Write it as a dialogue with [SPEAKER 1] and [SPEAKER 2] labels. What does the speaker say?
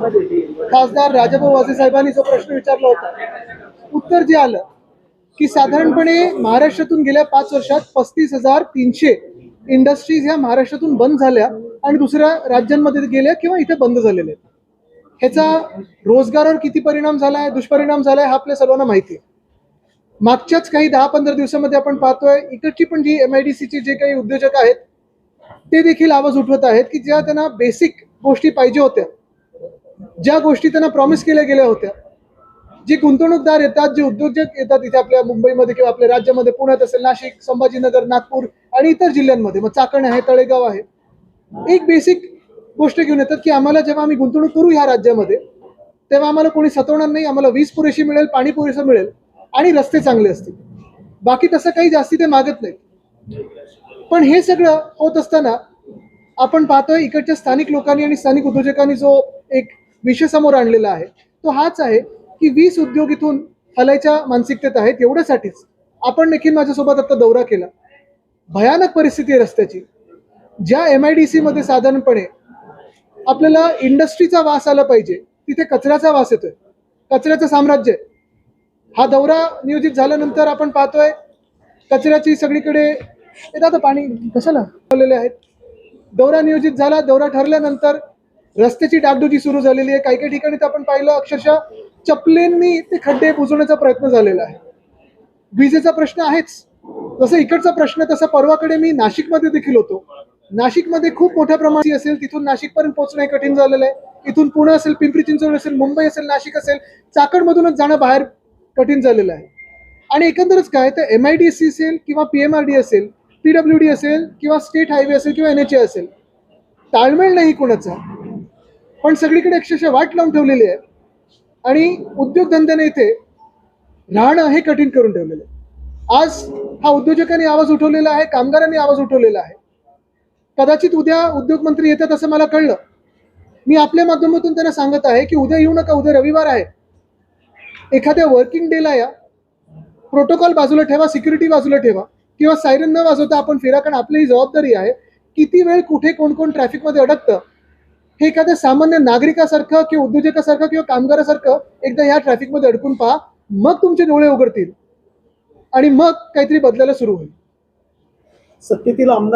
[SPEAKER 1] खासदार राजाभाऊ वाजे साहेबांनी जो प्रश्न विचारला होता, उत्तर जे आलं की साधारणपणे महाराष्ट्रातून गेल्या 5 वर्षात 35,300 इंडस्ट्रीज ह्या महाराष्ट्रातून बंद झाल्या आणि दुसऱ्या राज्यांमध्ये गेल्या किंवा इथे बंद झालेल्या आहेत. ह्याचा रोजगारावर किती परिणाम झालाय, दुष्परिणाम झालाय हा आपल्या सर्वांना माहिती आहे. मागच्याच काही 10-15 दिवसामध्ये आपण पाहतोय इकडची पण जी MIDCचे जे काही उद्योजक आहेत ते देखील आवाज उठवत आहेत की ज्या त्यांना बेसिक गोष्टी पाहिजे होत्या, ज्या गोष्टी त्यांना प्रॉमिस केल्या गेल्या होत्या, जे गुंतवणूकदार येतात, जे उद्योजक येतात इथे आपल्या मुंबईमध्ये किंवा आपल्या राज्यामध्ये, पुण्यात असेल, नाशिक, संभाजीनगर, नागपूर आणि इतर जिल्ह्यांमध्ये, मग चाकण आहे, तळेगाव आहे, एक बेसिक गोष्ट घेऊन येतात की आम्हाला जेव्हा आम्ही गुंतवणूक करू ह्या राज्यामध्ये तेव्हा आम्हाला कोणी सतवणार नाही, आम्हाला वीज पुरेशी मिळेल, पाणी पुरेसं मिळेल आणि रस्ते चांगले असतील. बाकी तसं काही जास्ती ते मागत नाही. पण हे सगळं होत असताना आपण पाहतोय इकडच्या स्थानिक लोकांनी आणि स्थानिक उद्योजकांनी जो एक विषय समोर आणलेला आहे तो हाच आहे की वीज उद्योग इथून हलायच्या मानसिकतेत आहेत. एवढ्यासाठीच आपण देखील माझ्यासोबत आता दौरा केला. भयानक परिस्थिती आहे रस्त्याची. ज्या MIDC मध्ये साधारणपणे आपल्याला इंडस्ट्रीचा वास आला पाहिजे तिथे कचऱ्याचा वास येतोय, कचऱ्याचं साम्राज्य आहे. हा दौरा नियोजित झाल्यानंतर आपण पाहतोय कचऱ्याची सगळीकडे येतात, पाणी कशाला लावलेले आहेत. दौरा नियोजित झाला, दौरा ठरल्यानंतर रस्त्याची डागडुजी सुरू झालेली आहे. काही काही ठिकाणी तर आपण पाहिलं अक्षरशः चपलेंनी ते खड्डे बुजवण्याचा प्रयत्न झालेला आहे. विजेचा प्रश्न आहेच. जसं इकडचा प्रश्न तसा परवाकडे मी नाशिकमध्ये देखील होतो. नाशिकमध्ये खूप मोठ्या प्रमाणात असेल तिथून नाशिकपर्यंत पोहोचणं कठीण झालेलं आहे. इथून पुणे असेल, पिंपरी चिंचवड असेल, मुंबई असेल, नाशिक असेल, चाकणमधूनच जाणं बाहेर कठीण झालेलं आहे. आणि एकंदरच काय तर MIDC असेल किंवा PMRD असेल, PWD असेल किंवा स्टेट हायवे असेल किंवा NHA असेल, ताळमेळ नाही कोणाचा, पण सगळीकडे अक्षरशः वाट लावून ठेवलेली आहे आणि उद्योगधंद्याने इथे राहणं हे कठीण करून ठेवलेलं आहे. आज हा उद्योजकांनी आवाज उठवलेला आहे, कामगारांनी आवाज उठवलेला आहे. कदाचित उद्या उद्योगमंत्री येतात असं मला कळलं. मी आपल्या माध्यमातून त्यांना सांगत आहे की उद्या येऊ नका, उद्या रविवार आहे. एखाद्या वर्किंग डेला या, प्रोटोकॉल बाजूला ठेवा, सिक्युरिटी बाजूला ठेवा किंवा सायरन न वाजवता आपण फिरा, कारण आपली ही जबाबदारी आहे. किती वेळ कुठे कोण कोण ट्रॅफिकमध्ये अडकतं हे एखाद्या सामान्य नागरिकासारखं किंवा उद्योजकासारखं किंवा कामगारासारखं एकदा ह्या ट्रॅफिकमध्ये अडकून पहा, मग तुमचे डोळे उघडतील आणि मग काहीतरी बदलायला सुरू होईल.
[SPEAKER 2] सत्तेतील आमदार